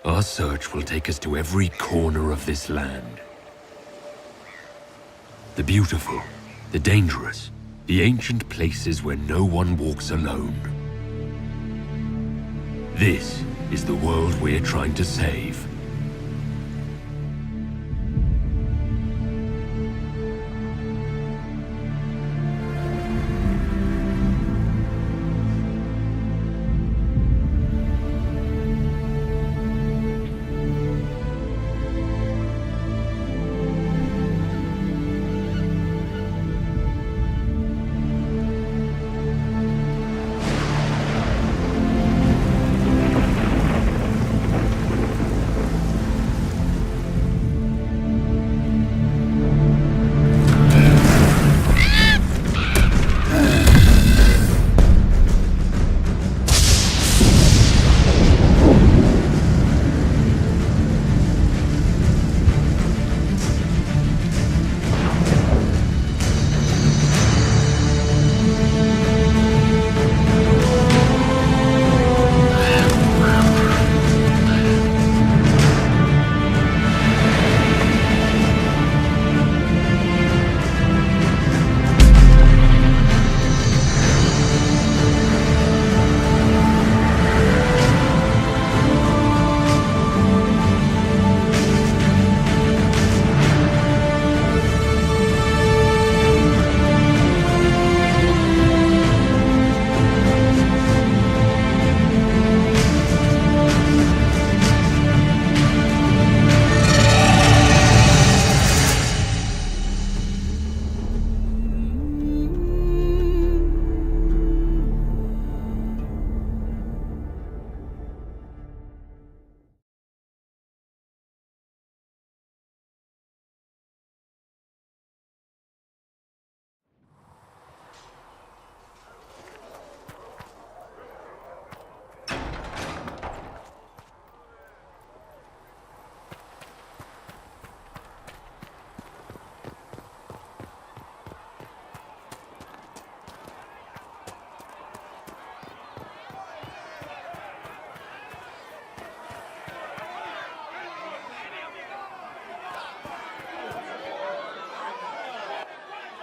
Our search will take us to every corner of this land. The beautiful, the dangerous, the ancient places where no one walks alone. This is the world we're trying to save.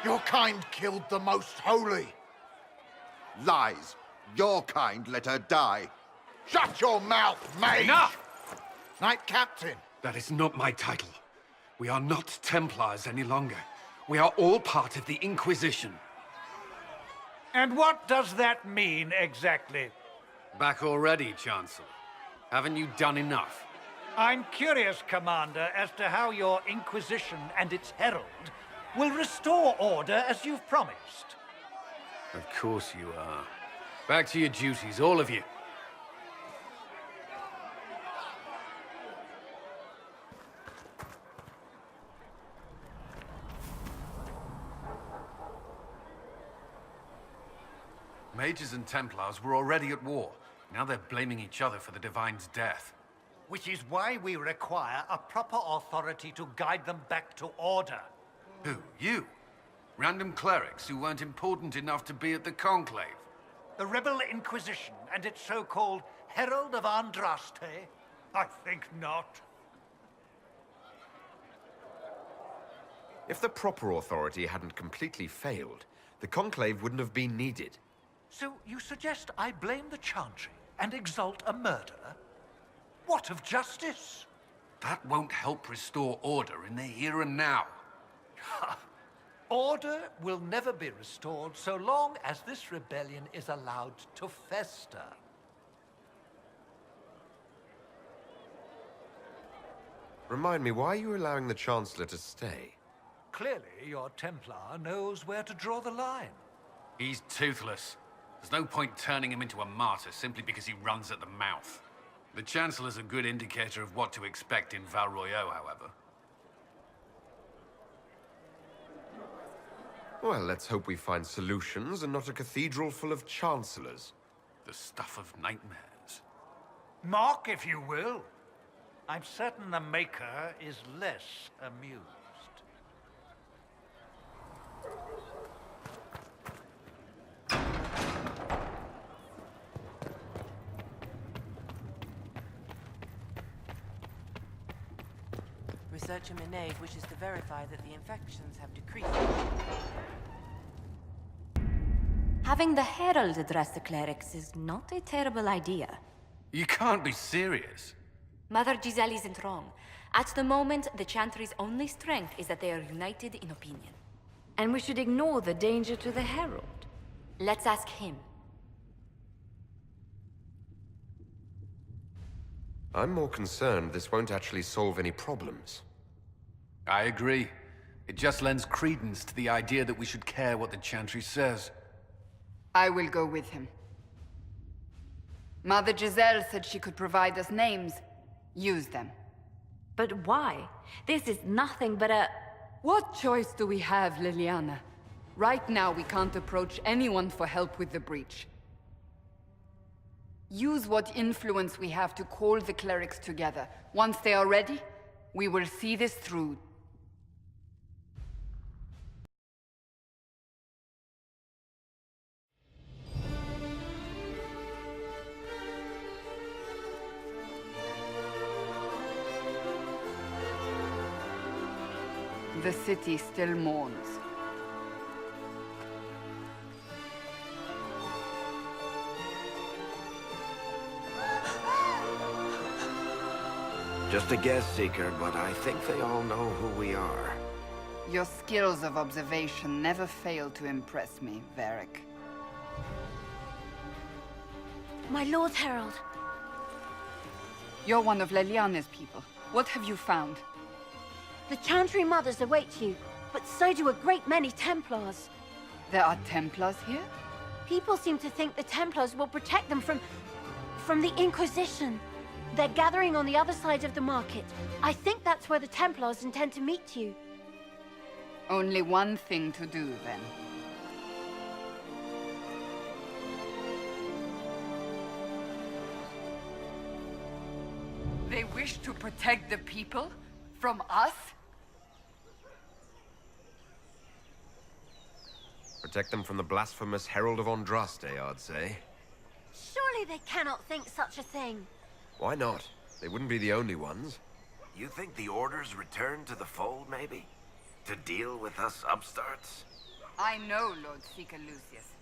Your kind killed the most holy. Lies. Your kind let her die. Shut your mouth, mage! Enough! Knight Captain. That is not my title. We are not Templars any longer. We are all part of the Inquisition. And what does that mean, exactly? Back already, Chancellor. Haven't you done enough? I'm curious, Commander, as to how your Inquisition and its herald will restore order as you've promised. Of course you are. Back to your duties, all of you. Mages and Templars were already at war. Now they're blaming each other for the Divine's death. Which is why we require a proper authority to guide them back to order. Who? You? Random clerics who weren't important enough to be at the Conclave? The Rebel Inquisition and its so-called Herald of Andraste? I think not. If the proper authority hadn't completely failed, the Conclave wouldn't have been needed. So you suggest I blame the Chantry and exalt a murderer? What of justice? That won't help restore order in the here and now. Order will never be restored so long as this rebellion is allowed to fester. Remind me, why are you allowing the Chancellor to stay? Clearly, your Templar knows where to draw the line. He's toothless. There's no point turning him into a martyr simply because he runs at the mouth. The Chancellor's a good indicator of what to expect in Val Royeaux, however. Well, let's hope we find solutions and not a cathedral full of chancellors. The stuff of nightmares. Mock, if you will. I'm certain the Maker is less amused. researcher Minave wishes to verify that the infections have decreased. Having the Herald address the clerics is not a terrible idea. You can't be serious. Mother Giselle isn't wrong. At the moment, the chantry's only strength is that they are united in opinion. And we should ignore the danger to the Herald. Let's ask him. I'm more concerned this won't actually solve any problems. I agree. It just lends credence to the idea that we should care what the chantry says. I will go with him. Mother Giselle said she could provide us names. Use them. But why? This is nothing but a... What choice do we have, Liliana? Right now, we can't approach anyone for help with the breach. Use what influence we have to call the clerics together. Once they are ready, we will see this through. The city still mourns. Just a guess, Seeker, but I think they all know who we are. Your skills of observation never fail to impress me, Varric. My Lord Herald. You're one of Leliana's people. What have you found? The Chantry Mothers await you, but so do a great many Templars. There are Templars here? People seem to think the Templars will protect them from the Inquisition. They're gathering on the other side of the market. I think that's where the Templars intend to meet you. Only one thing to do, then. They wish to protect the people? From us? Protect them from the blasphemous Herald of Andraste, I'd say. Surely they cannot think such a thing. Why not? They wouldn't be the only ones. You think the Order's returned to the fold, maybe? To deal with us upstarts? I know Lord Seeker Lucius.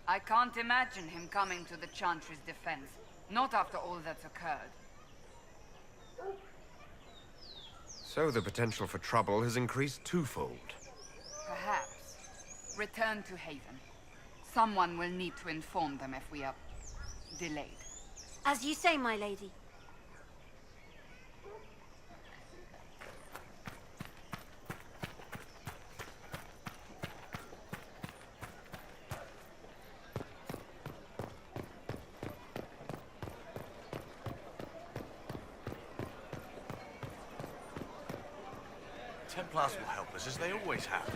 I can't imagine him coming to the Chantry's defense. Not after all that's occurred. So the potential for trouble has increased twofold. Perhaps. Return to Haven. Someone will need to inform them if we are delayed. As you say, my lady. Templars will help us, as they always have.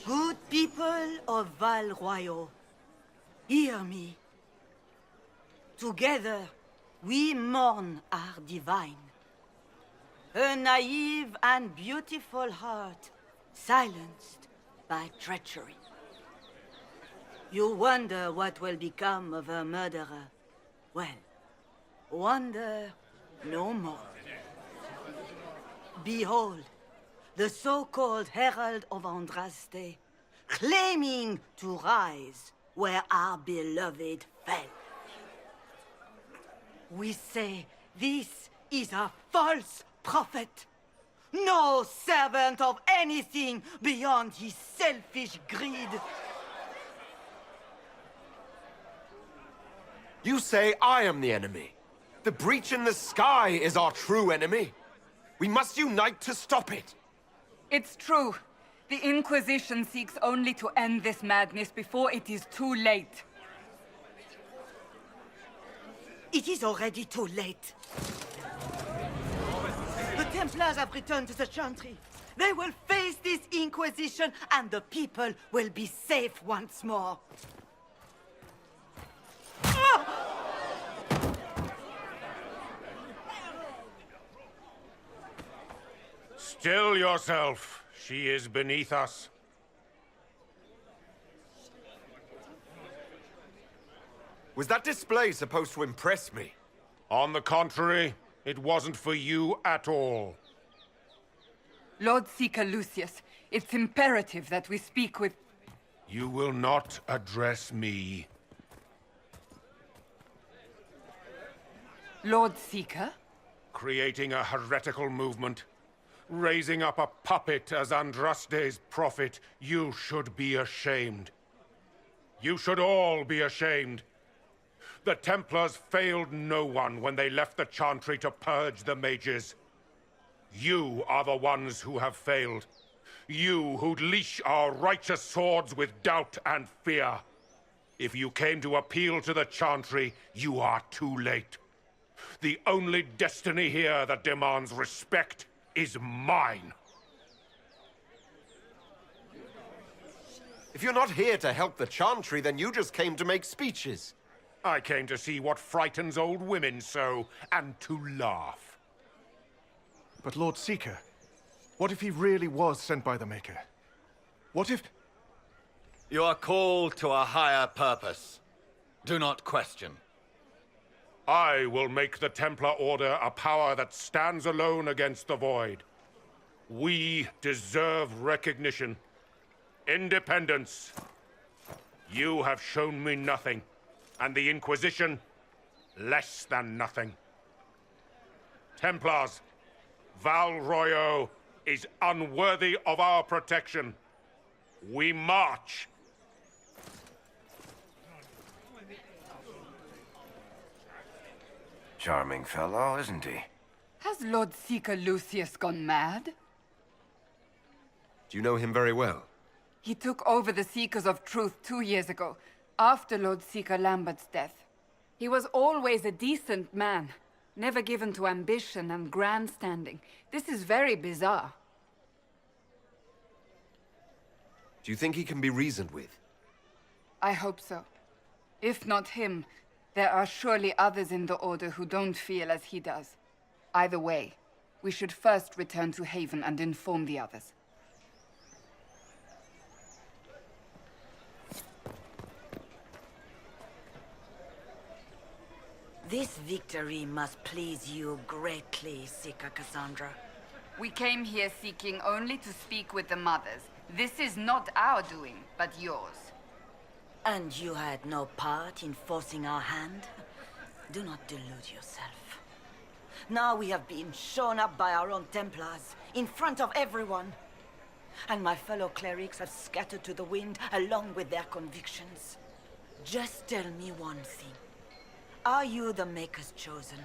Good people of Val Royeaux, hear me. Together, we mourn our divine. Her naive and beautiful heart, silenced by treachery. You wonder what will become of her murderer. Well, wonder no more. Behold, the so-called Herald of Andraste, claiming to rise where our beloved fell. We say this is a false prophet, no servant of anything beyond his selfish greed. You say I am the enemy. The breach in the sky is our true enemy. We must unite to stop it. It's true. The Inquisition seeks only to end this madness before it is too late. It is already too late. The Templars have returned to the Chantry. They will face this Inquisition, and the people will be safe once more. Still yourself. She is beneath us. Was that display supposed to impress me? On the contrary, it wasn't for you at all. Lord Seeker Lucius, it's imperative that we speak with... You will not address me. Lord Seeker? Creating a heretical movement, raising up a puppet as Andraste's prophet, you should be ashamed. You should all be ashamed. The Templars failed no one when they left the chantry to purge the mages. You are the ones who have failed. You who'd leash our righteous swords with doubt and fear. If you came to appeal to the chantry, you are too late. The only destiny here that demands respect is mine. If you're not here to help the chantry, then you just came to make speeches. I came to see what frightens old women so, and to laugh. But Lord Seeker, what if he really was sent by the Maker? What if... You are called to a higher purpose. Do not question. I will make the Templar Order a power that stands alone against the Void. We deserve recognition. Independence. You have shown me nothing, and the Inquisition, less than nothing. Templars, Val Royeaux is unworthy of our protection. We march. Charming fellow, isn't he? Has Lord Seeker Lucius gone mad? Do you know him very well? He took over the Seekers of Truth 2 years ago, after Lord Seeker Lambert's death. He was always a decent man, never given to ambition and grandstanding. This is very bizarre. Do you think he can be reasoned with? I hope so. If not him, there are surely others in the Order who don't feel as he does. Either way, we should first return to Haven and inform the others. This victory must please you greatly, Seeker Cassandra. We came here seeking only to speak with the mothers. This is not our doing, but yours. And you had no part in forcing our hand? Do not delude yourself. Now we have been shown up by our own Templars, in front of everyone. And my fellow clerics have scattered to the wind along with their convictions. Just tell me one thing. Are you the Maker's chosen,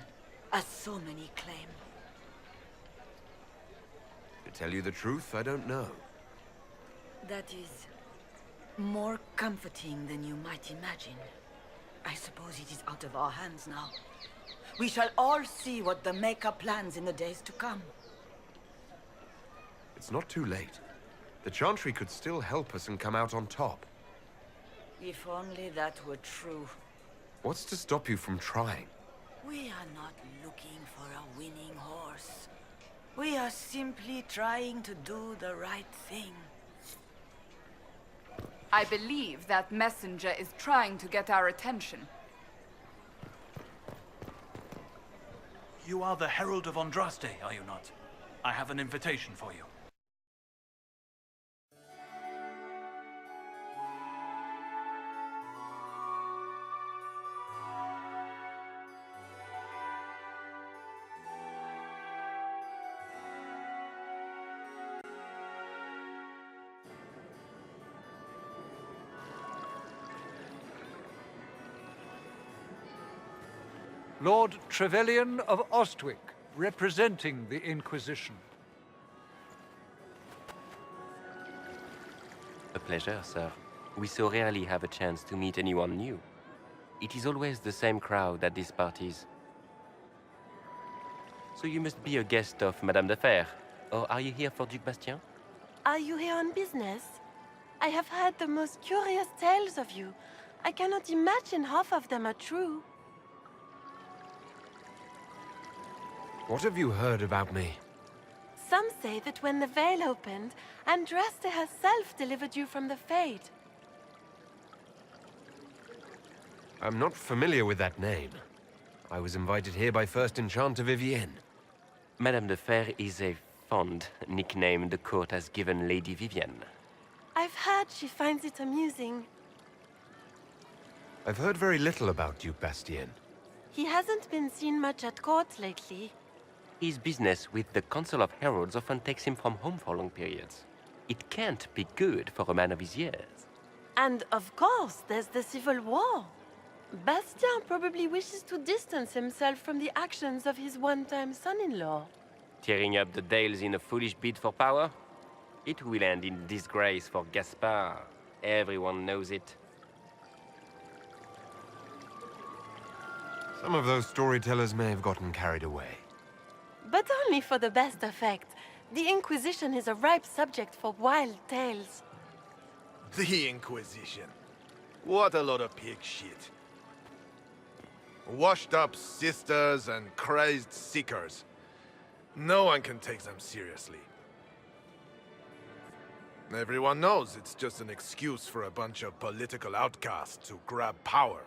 as so many claim? To tell you the truth, I don't know. That is more comforting than you might imagine. I suppose it is out of our hands now. We shall all see what the Maker plans in the days to come. It's not too late. The chantry could still help us and come out on top. If only that were true. What's to stop you from trying? We are not looking for a winning horse. We are simply trying to do the right thing. I believe that messenger is trying to get our attention. You are the Herald of Andraste, are you not? I have an invitation for you. Lord Trevelyan of Ostwick, representing the Inquisition. A pleasure, sir. We so rarely have a chance to meet anyone new. It is always the same crowd at these parties. So you must be a guest of Madame de Fer, or are you here for Duc Bastien? Are you here on business? I have heard the most curious tales of you. I cannot imagine half of them are true. What have you heard about me? Some say that when the veil opened, Andraste herself delivered you from the Fate. I'm not familiar with that name. I was invited here by First Enchanter Vivienne. Madame de Fer is a fond nickname the court has given Lady Vivienne. I've heard she finds it amusing. I've heard very little about Duke Bastien. He hasn't been seen much at court lately. His business with the Council of Heralds often takes him from home for long periods. It can't be good for a man of his years. And of course, there's the Civil War. Bastien probably wishes to distance himself from the actions of his one-time son-in-law. Tearing up the Dales in a foolish bid for power? It will end in disgrace for Gaspard. Everyone knows it. Some of those storytellers may have gotten carried away. But only for the best effect. The Inquisition is a ripe subject for wild tales. The Inquisition. What a lot of pig shit. Washed up sisters and crazed seekers. No one can take them seriously. Everyone knows it's just an excuse for a bunch of political outcasts to grab power.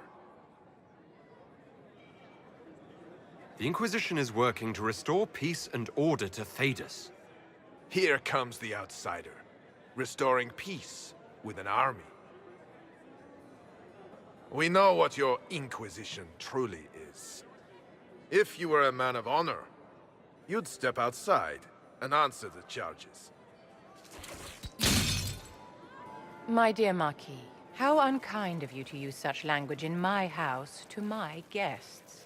The Inquisition is working to restore peace and order to Taros. Here comes the outsider, restoring peace with an army. We know what your Inquisition truly is. If you were a man of honor, you'd step outside and answer the charges. My dear Marquis, how unkind of you to use such language in my house to my guests.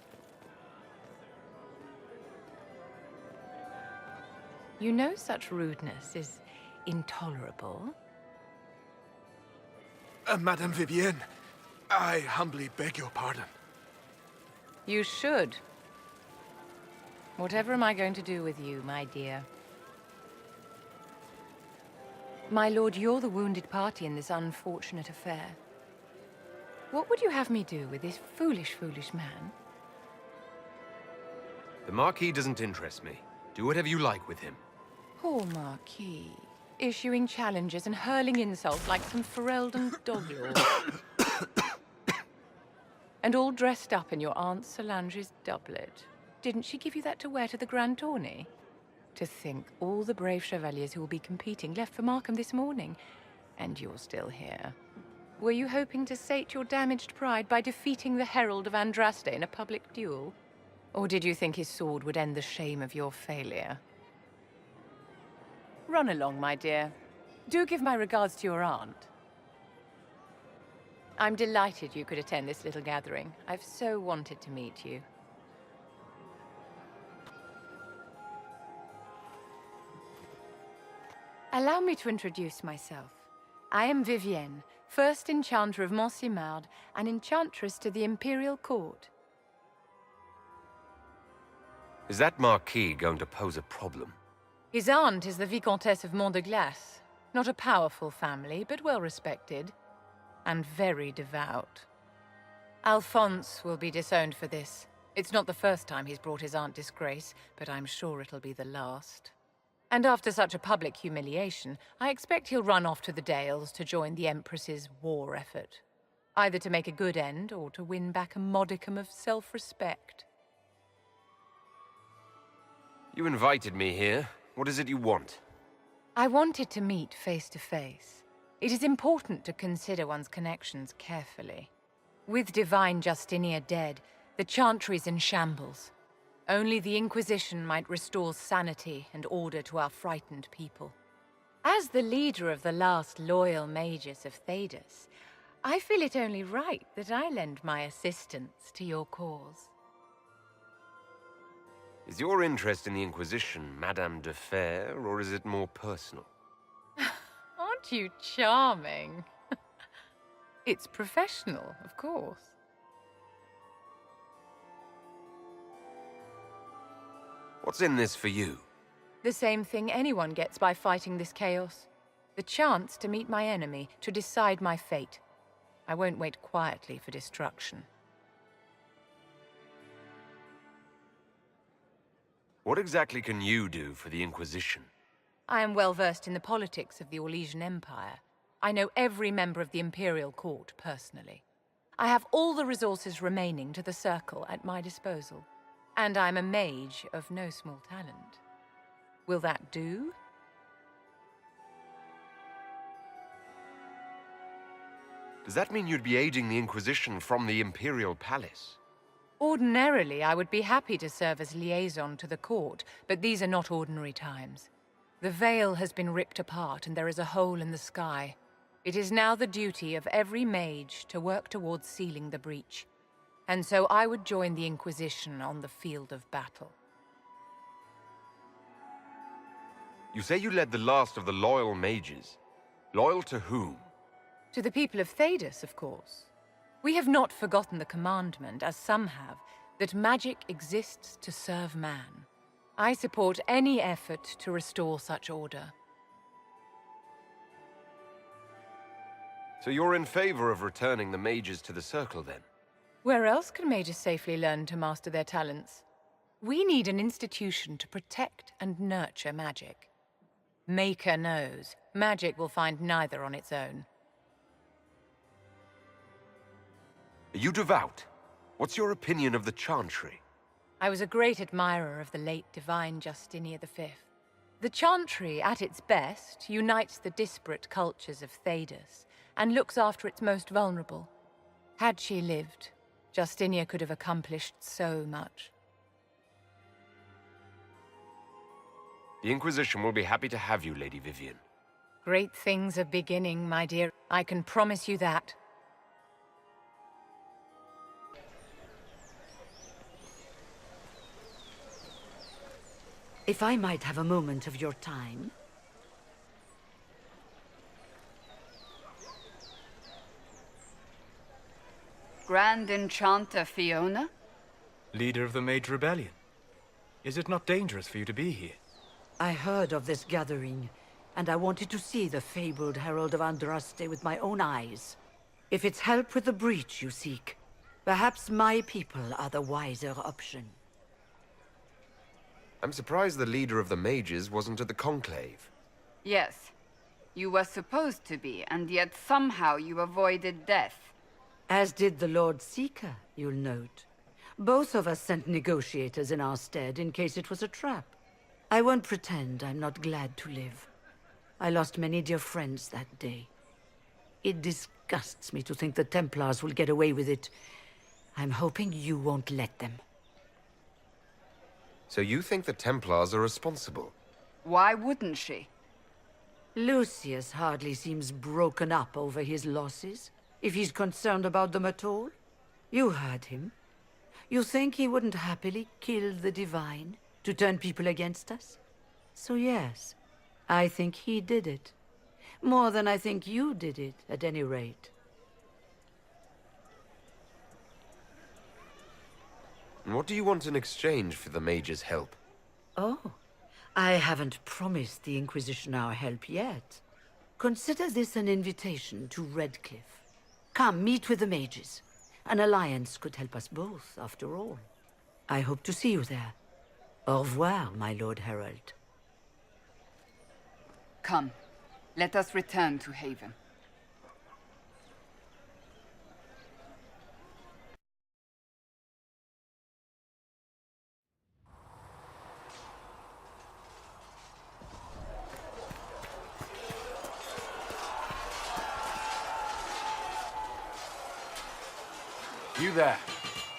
You know such rudeness is intolerable. Madame Vivienne, I humbly beg your pardon. You should. Whatever am I going to do with you, my dear? My lord, you're the wounded party in this unfortunate affair. What would you have me do with this foolish, foolish man? The Marquis doesn't interest me. Do whatever you like with him. Poor Marquis. Issuing challenges and hurling insults like some Ferelden doglord. And all dressed up in your Aunt Solange's doublet. Didn't she give you that to wear to the Grand Tourney? To think all the brave chevaliers who will be competing left for Markham this morning, and you're still here. Were you hoping to sate your damaged pride by defeating the Herald of Andraste in a public duel? Or did you think his sword would end the shame of your failure? Run along, my dear. Do give my regards to your aunt. I'm delighted you could attend this little gathering. I've so wanted to meet you. Allow me to introduce myself. I am Vivienne, first Enchanter of Montsimard and Enchantress to the Imperial Court. Is that Marquis going to pose a problem? His aunt is the Vicomtesse of Mont de Glace. Not a powerful family, but well respected. And very devout. Alphonse will be disowned for this. It's not the first time he's brought his aunt disgrace, but I'm sure it'll be the last. And after such a public humiliation, I expect he'll run off to the Dales to join the Empress's war effort. Either to make a good end, or to win back a modicum of self-respect. You invited me here. What is it you want? I wanted to meet face to face. It is important to consider one's connections carefully. With Divine Justinia dead, the chantry's in shambles. Only the Inquisition might restore sanity and order to our frightened people. As the leader of the last loyal mages of Taros, I feel it only right that I lend my assistance to your cause. Is your interest in the Inquisition Madame de Fer, or is it more personal? Aren't you charming? It's professional, of course. What's in this for you? The same thing anyone gets by fighting this chaos. The chance to meet my enemy, to decide my fate. I won't wait quietly for destruction. What exactly can you do for the Inquisition? I am well versed in the politics of the Orlesian Empire. I know every member of the Imperial Court personally. I have all the resources remaining to the Circle at my disposal. And I'm a mage of no small talent. Will that do? Does that mean you'd be aiding the Inquisition from the Imperial Palace? Ordinarily, I would be happy to serve as liaison to the court, but these are not ordinary times. The veil has been ripped apart and there is a hole in the sky. It is now the duty of every mage to work towards sealing the breach. And so I would join the Inquisition on the field of battle. You say you led the last of the loyal mages. Loyal to whom? To the people of Taros, of course. We have not forgotten the commandment, as some have, that magic exists to serve man. I support any effort to restore such order. So you're in favor of returning the mages to the Circle, then? Where else can mages safely learn to master their talents? We need an institution to protect and nurture magic. Maker knows, magic will find neither on its own. Are you devout? What's your opinion of the chantry? I was a great admirer of the late divine Justinian V. The chantry, at its best, unites the disparate cultures of Taros and looks after its most vulnerable. Had she lived, Justinia could have accomplished so much. The Inquisition will be happy to have you, Lady Vivian. Great things are beginning, my dear. I can promise you that. If I might have a moment of your time. Grand Enchanter Fiona? Leader of the Mage Rebellion. Is it not dangerous for you to be here? I heard of this gathering, and I wanted to see the fabled Herald of Andraste with my own eyes. If it's help with the breach you seek, perhaps my people are the wiser option. I'm surprised the leader of the mages wasn't at the conclave. Yes. You were supposed to be, and yet somehow you avoided death. As did the Lord Seeker, you'll note. Both of us sent negotiators in our stead in case it was a trap. I won't pretend I'm not glad to live. I lost many dear friends that day. It disgusts me to think the Templars will get away with it. I'm hoping you won't let them. So you think the Templars are responsible? Why wouldn't she? Lucius hardly seems broken up over his losses, if he's concerned about them at all. You heard him. You think he wouldn't happily kill the Divine to turn people against us? So yes, I think he did it. More than I think you did it, at any rate. And what do you want in exchange for the mage's help? Oh, I haven't promised the Inquisition our help yet. Consider this an invitation to Redcliffe. Come, meet with the mages. An alliance could help us both, after all. I hope to see you there. Au revoir, my Lord Herald. Come, let us return to Haven. You there.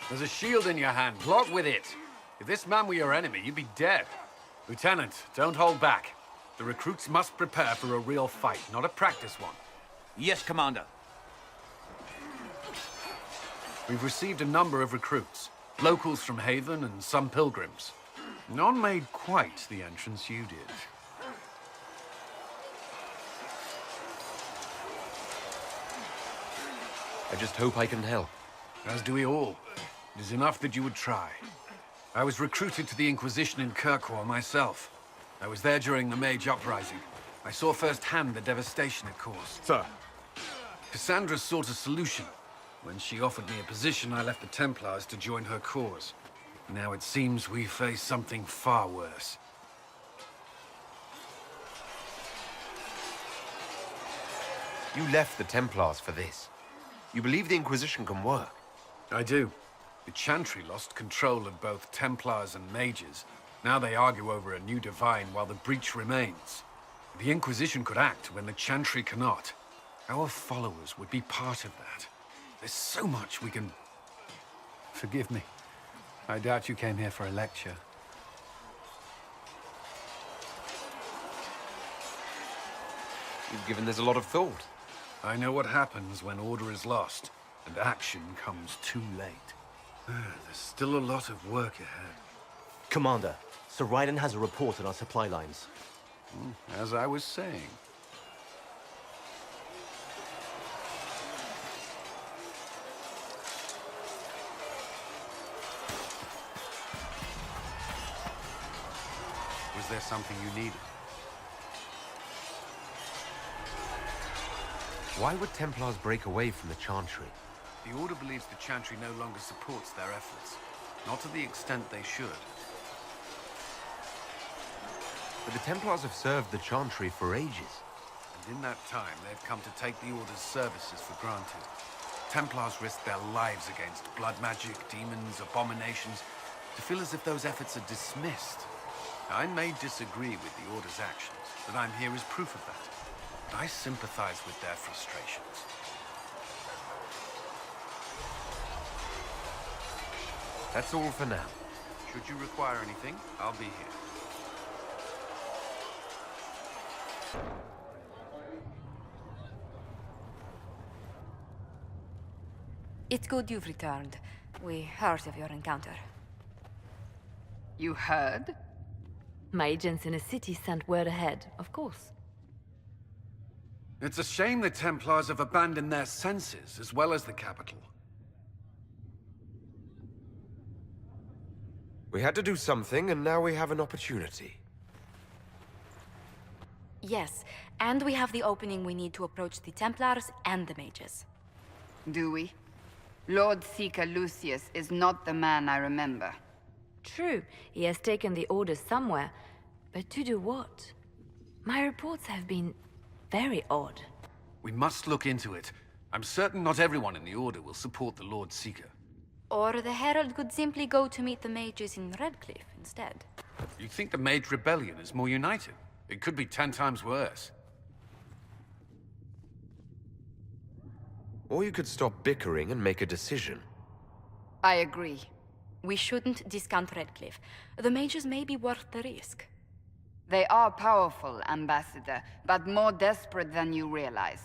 There's a shield in your hand. Block with it. If this man were your enemy, you'd be dead. Lieutenant, don't hold back. The recruits must prepare for a real fight, not a practice one. Yes, Commander. We've received a number of recruits. Locals from Haven and some pilgrims. None made quite the entrance you did. I just hope I can help. As do we all. It is enough that you would try. I was recruited to the Inquisition in Kirkwall myself. I was there during the Mage Uprising. I saw firsthand the devastation it caused. Sir. Cassandra sought a solution. When she offered me a position, I left the Templars to join her cause. Now it seems we face something far worse. You left the Templars for this. You believe the Inquisition can work? I do. The Chantry lost control of both Templars and Mages. Now they argue over a new divine while the breach remains. The Inquisition could act when the Chantry cannot. Our followers would be part of that. There's so much we can... Forgive me. I doubt you came here for a lecture. You've given this a lot of thought. I know what happens when order is lost, and action comes too late. There's still a lot of work ahead. Commander, Sir Raiden has a report on our supply lines. As I was saying. Was there something you needed? Why would Templars break away from the Chantry? The Order believes the Chantry no longer supports their efforts. Not to the extent they should. But the Templars have served the Chantry for ages. And in that time, they've come to take the Order's services for granted. Templars risk their lives against blood magic, demons, abominations, to feel as if those efforts are dismissed. I may disagree with the Order's actions, but I'm here as proof of that. I sympathize with their frustrations. That's all for now. Should you require anything, I'll be here. It's good you've returned. We heard of your encounter. You heard? My agents in the city sent word ahead, of course. It's a shame the Templars have abandoned their senses, as well as the capital. We had to do something, and now we have an opportunity. Yes, and we have the opening we need to approach the Templars and the Mages. Do we? Lord Seeker Lucius is not the man I remember. True, he has taken the orders somewhere, but to do what? My reports have been very odd. We must look into it. I'm certain not everyone in the Order will support the Lord Seeker. Or the Herald could simply go to meet the Mages in Redcliffe instead. You think the Mage Rebellion is more united? It could be 10 times worse. Or you could stop bickering and make a decision. I agree. We shouldn't discount Redcliffe. The Mages may be worth the risk. They are powerful, Ambassador, but more desperate than you realize.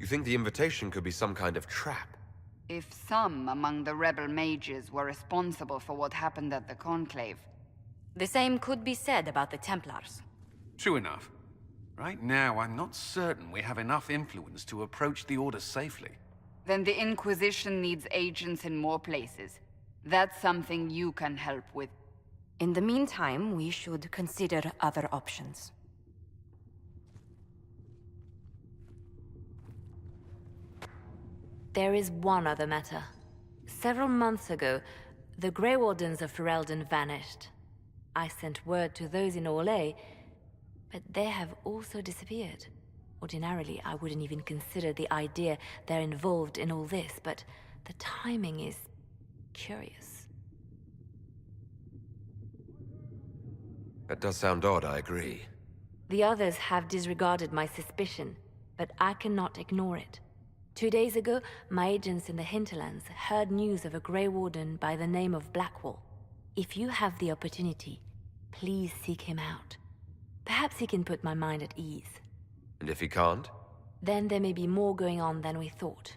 You think the invitation could be some kind of trap? If some among the rebel mages were responsible for what happened at the Conclave. The same could be said about the Templars. True enough. Right now, I'm not certain we have enough influence to approach the Order safely. Then the Inquisition needs agents in more places. That's something you can help with. In the meantime, we should consider other options. There is one other matter. Several months ago, the Grey Wardens of Ferelden vanished. I sent word to those in Orlais, but they have also disappeared. Ordinarily, I wouldn't even consider the idea they're involved in all this, but the timing is curious. That does sound odd, I agree. The others have disregarded my suspicion, but I cannot ignore it. 2 days ago, my agents in the hinterlands heard news of a Grey Warden by the name of Blackwall. If you have the opportunity, please seek him out. Perhaps he can put my mind at ease. And if he can't? Then there may be more going on than we thought.